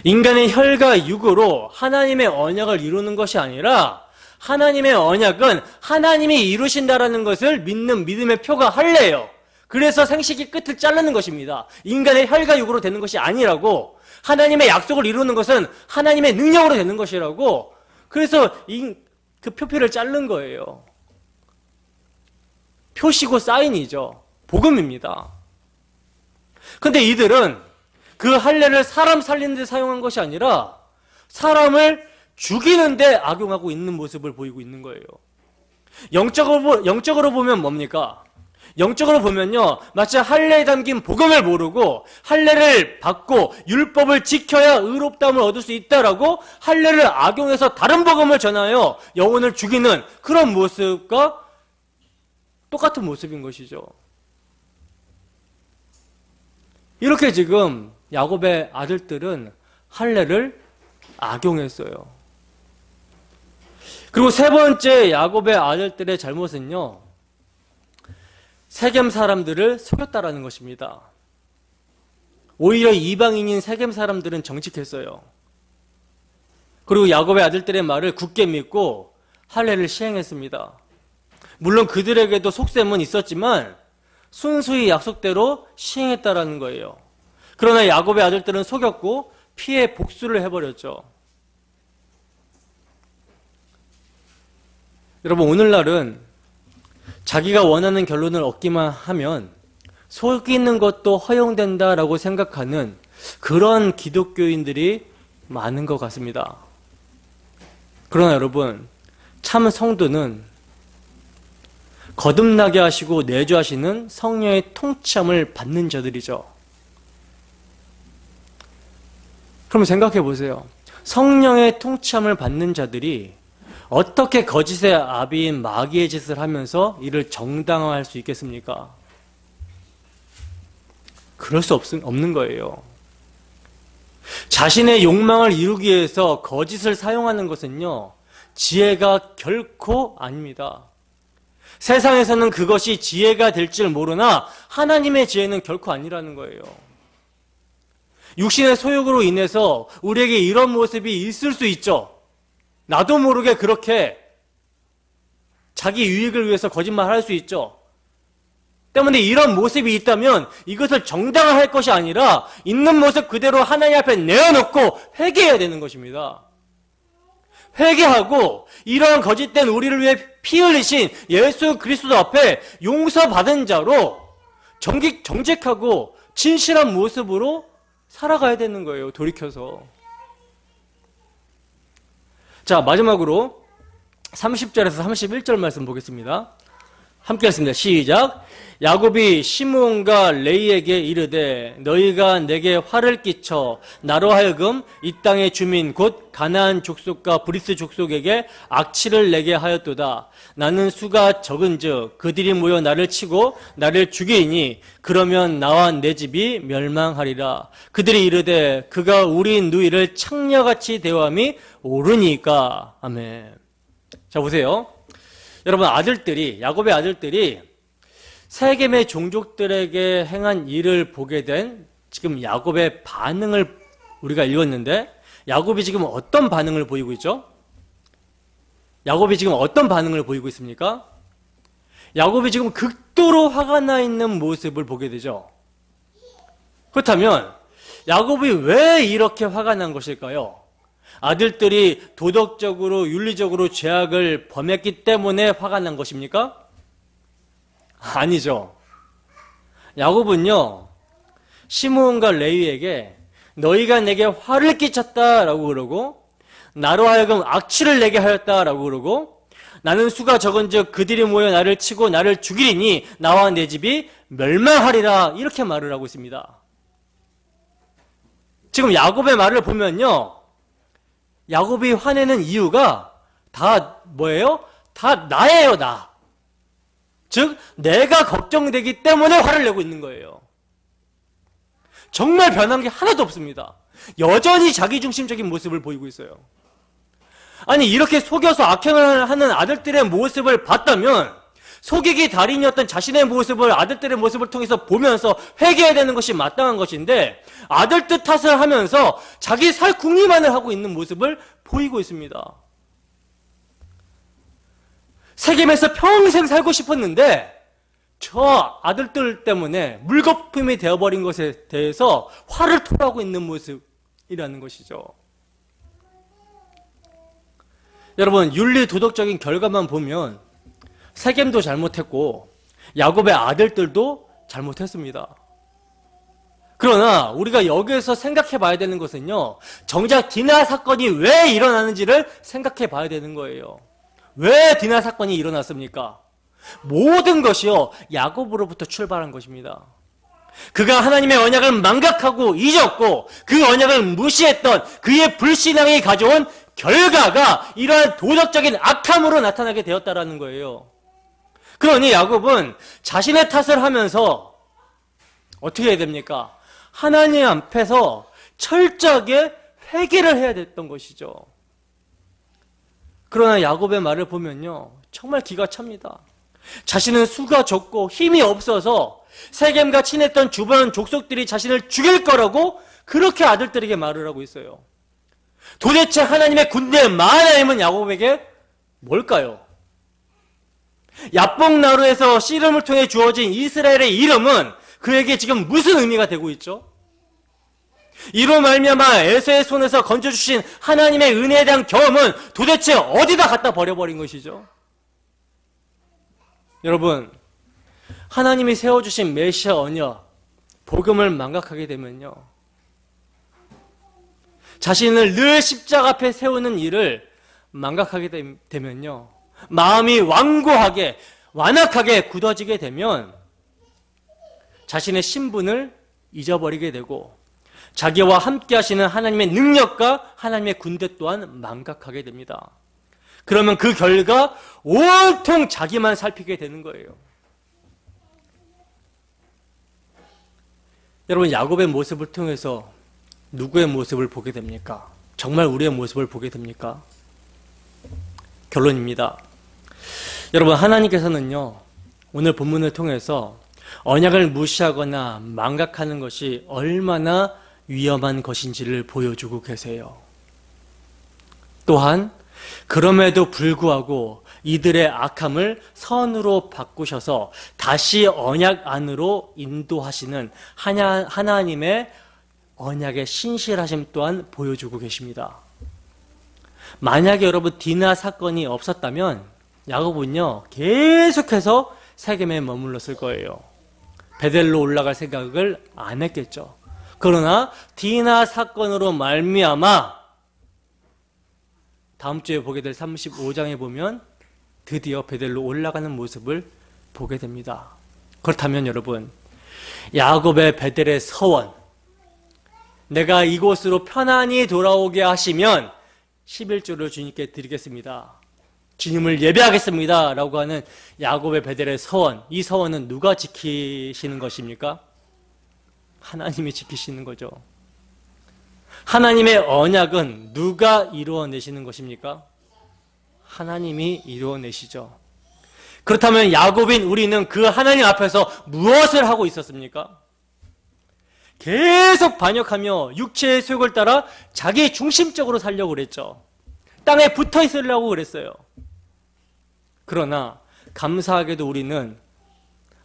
인간의 혈과 육으로 하나님의 언약을 이루는 것이 아니라 하나님의 언약은 하나님이 이루신다라는 것을 믿는 믿음의 표가 할례예요. 그래서 생식이 끝을 자르는 것입니다. 인간의 혈과 육으로 되는 것이 아니라고, 하나님의 약속을 이루는 것은 하나님의 능력으로 되는 것이라고, 그래서 그 표피를 자른 거예요. 표시고 사인이죠. 복음입니다. 근데 이들은 그 할례를 사람 살리는 데 사용한 것이 아니라 사람을 죽이는 데 악용하고 있는 모습을 보이고 있는 거예요. 영적으로 보면 뭡니까? 영적으로 보면요, 마치 할례에 담긴 복음을 모르고 할례를 받고 율법을 지켜야 의롭다함을 얻을 수 있다라고 할례를 악용해서 다른 복음을 전하여 영혼을 죽이는 그런 모습과 똑같은 모습인 것이죠. 이렇게 지금 야곱의 아들들은 할례를 악용했어요. 그리고 세 번째 야곱의 아들들의 잘못은요, 세겜 사람들을 속였다라는 것입니다. 오히려 이방인인 세겜 사람들은 정직했어요. 그리고 야곱의 아들들의 말을 굳게 믿고 할례를 시행했습니다. 물론 그들에게도 속셈은 있었지만 순수히 약속대로 시행했다라는 거예요. 그러나 야곱의 아들들은 속였고 피해 복수를 해버렸죠. 여러분, 오늘날은 자기가 원하는 결론을 얻기만 하면 속이는 것도 허용된다라고 생각하는 그런 기독교인들이 많은 것 같습니다. 그러나 여러분, 참 성도는 거듭나게 하시고 내주하시는 성령의 통치함을 받는 자들이죠. 그럼 생각해 보세요. 성령의 통치함을 받는 자들이 어떻게 거짓의 아비인 마귀의 짓을 하면서 이를 정당화할 수 있겠습니까? 그럴 수 없는 거예요. 자신의 욕망을 이루기 위해서 거짓을 사용하는 것은요, 지혜가 결코 아닙니다. 세상에서는 그것이 지혜가 될 줄 모르나 하나님의 지혜는 결코 아니라는 거예요. 육신의 소욕으로 인해서 우리에게 이런 모습이 있을 수 있죠. 나도 모르게 그렇게 자기 유익을 위해서 거짓말할 수 있죠. 때문에 이런 모습이 있다면 이것을 정당화할 것이 아니라 있는 모습 그대로 하나님 앞에 내어놓고 회개해야 되는 것입니다. 회개하고 이러한 거짓된 우리를 위해 피 흘리신 예수 그리스도 앞에 용서받은 자로 정직하고 진실한 모습으로 살아가야 되는 거예요. 돌이켜서. 자, 마지막으로 30절에서 31절 말씀 보겠습니다. 함께 했습니다. 시작. 야곱이 시므온과 레이에게 이르되 너희가 내게 화를 끼쳐 나로 하여금 이 땅의 주민 곧 가나안 족속과 브리스 족속에게 악취를 내게 하였도다. 나는 수가 적은즉 그들이 모여 나를 치고 나를 죽이니 그러면 나와 내 집이 멸망하리라. 그들이 이르되 그가 우리 누이를 창녀같이 대함이 옳으니까. 아멘. 자, 보세요. 여러분, 야곱의 아들들이 세겜의 종족들에게 행한 일을 보게 된 지금 야곱의 반응을 우리가 읽었는데, 야곱이 지금 어떤 반응을 보이고 있죠? 야곱이 지금 어떤 반응을 보이고 있습니까? 야곱이 지금 극도로 화가 나 있는 모습을 보게 되죠. 그렇다면 야곱이 왜 이렇게 화가 난 것일까요? 아들들이 도덕적으로 윤리적으로 죄악을 범했기 때문에 화가 난 것입니까? 아니죠. 야곱은요, 시므온과 레위에게 너희가 내게 화를 끼쳤다라고 그러고 나로 하여금 악취를 내게 하였다라고 그러고 나는 수가 적은즉 그들이 모여 나를 치고 나를 죽이리니 나와 내 집이 멸망하리라, 이렇게 말을 하고 있습니다. 지금 야곱의 말을 보면요, 야곱이 화내는 이유가 다 뭐예요? 다 나예요, 나. 즉 내가 걱정되기 때문에 화를 내고 있는 거예요. 정말 변한 게 하나도 없습니다. 여전히 자기중심적인 모습을 보이고 있어요. 아니, 이렇게 속여서 악행을 하는 아들들의 모습을 봤다면 속이기 달인이었던 자신의 모습을 아들들의 모습을 통해서 보면서 회개해야 되는 것이 마땅한 것인데 아들들 탓을 하면서 자기 살궁리만을 하고 있는 모습을 보이고 있습니다. 세겜에서 평생 살고 싶었는데 저 아들들 때문에 물거품이 되어버린 것에 대해서 화를 토하고 있는 모습이라는 것이죠. 여러분, 윤리 도덕적인 결과만 보면 세겜도 잘못했고 야곱의 아들들도 잘못했습니다. 그러나 우리가 여기에서 생각해 봐야 되는 것은요, 정작 디나 사건이 왜 일어나는지를 생각해 봐야 되는 거예요. 왜 디나 사건이 일어났습니까? 모든 것이요, 야곱으로부터 출발한 것입니다. 그가 하나님의 언약을 망각하고 잊었고 그 언약을 무시했던 그의 불신앙이 가져온 결과가 이러한 도덕적인 악함으로 나타나게 되었다라는 거예요. 그러니 야곱은 자신의 탓을 하면서 어떻게 해야 됩니까? 하나님 앞에서 철저하게 회개를 해야 됐던 것이죠. 그러나 야곱의 말을 보면요, 정말 기가 찹니다. 자신은 수가 적고 힘이 없어서 세겜과 친했던 주변 족속들이 자신을 죽일 거라고 그렇게 아들들에게 말을 하고 있어요. 도대체 하나님의 군대의 많음은 야곱에게 뭘까요? 야복나루에서 씨름을 통해 주어진 이스라엘의 이름은 그에게 지금 무슨 의미가 되고 있죠? 이로 말미암아 에서의 손에서 건져주신 하나님의 은혜에 대한 경험은 도대체 어디다 갖다 버려버린 것이죠? 여러분, 하나님이 세워주신 메시아 언약, 복음을 망각하게 되면요, 자신을 늘 십자가 앞에 세우는 일을 망각하게 되면요, 마음이 완고하게, 완악하게 굳어지게 되면 자신의 신분을 잊어버리게 되고 자기와 함께 하시는 하나님의 능력과 하나님의 군대 또한 망각하게 됩니다. 그러면 그 결과 온통 자기만 살피게 되는 거예요. 여러분, 야곱의 모습을 통해서 누구의 모습을 보게 됩니까? 정말 우리의 모습을 보게 됩니까? 결론입니다. 여러분, 하나님께서는요, 오늘 본문을 통해서 언약을 무시하거나 망각하는 것이 얼마나 위험한 것인지를 보여주고 계세요. 또한 그럼에도 불구하고 이들의 악함을 선으로 바꾸셔서 다시 언약 안으로 인도하시는 하나님의 언약의 신실하심 또한 보여주고 계십니다. 만약에 여러분 디나 사건이 없었다면 야곱은요, 계속해서 세겜에 머물렀을 거예요. 베델로 올라갈 생각을 안 했겠죠. 그러나 디나 사건으로 말미암아 다음 주에 보게 될 35장에 보면 드디어 베델로 올라가는 모습을 보게 됩니다. 그렇다면 여러분, 야곱의 베델의 서원, 내가 이곳으로 편안히 돌아오게 하시면 11조를 주님께 드리겠습니다, 주님을 예배하겠습니다 라고 하는 야곱의 베델의 서원, 이 서원은 누가 지키시는 것입니까? 하나님이 지키시는 거죠. 하나님의 언약은 누가 이루어내시는 것입니까? 하나님이 이루어내시죠. 그렇다면 야곱인 우리는 그 하나님 앞에서 무엇을 하고 있었습니까? 계속 반역하며 육체의 쇠욕을 따라 자기 중심적으로 살려고 그랬죠. 땅에 붙어 있으려고 그랬어요. 그러나 감사하게도 우리는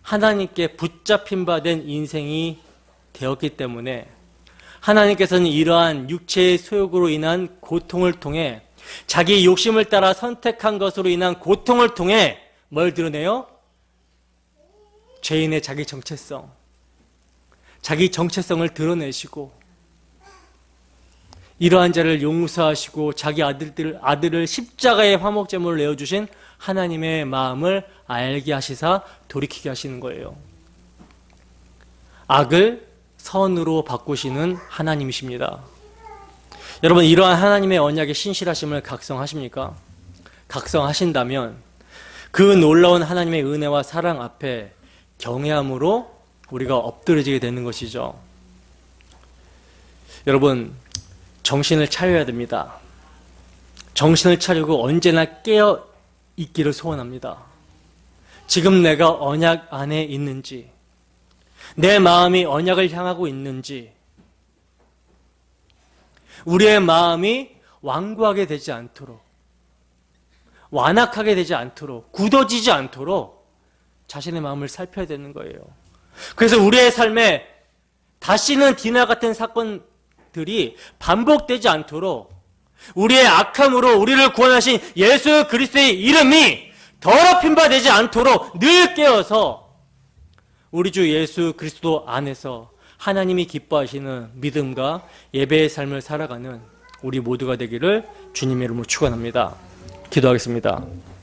하나님께 붙잡힌 바 된 인생이 되었기 때문에 하나님께서는 이러한 육체의 소욕으로 인한 고통을 통해 자기 욕심을 따라 선택한 것으로 인한 고통을 통해 뭘 드러내요? 죄인의 자기 정체성을 드러내시고 이러한 자를 용서하시고 자기 아들을 십자가의 화목제물로 내어주신 하나님의 마음을 알게 하시사 돌이키게 하시는 거예요. 악을 선으로 바꾸시는 하나님이십니다. 여러분, 이러한 하나님의 언약의 신실하심을 각성하십니까? 각성하신다면 그 놀라운 하나님의 은혜와 사랑 앞에 경외함으로 우리가 엎드려지게 되는 것이죠. 여러분, 정신을 차려야 됩니다. 정신을 차리고 언제나 깨어 있기를 소원합니다. 지금 내가 언약 안에 있는지, 내 마음이 언약을 향하고 있는지, 우리의 마음이 완고하게 되지 않도록 완악하게 되지 않도록, 굳어지지 않도록 자신의 마음을 살펴야 되는 거예요. 그래서 우리의 삶에 다시는 디나 같은 사건들이 반복되지 않도록 우리의 악함으로 우리를 구원하신 예수 그리스도의 이름이 더럽힌 바 되지 않도록 늘 깨어서 우리 주 예수 그리스도 안에서 하나님이 기뻐하시는 믿음과 예배의 삶을 살아가는 우리 모두가 되기를 주님의 이름으로 축원합니다. 기도하겠습니다.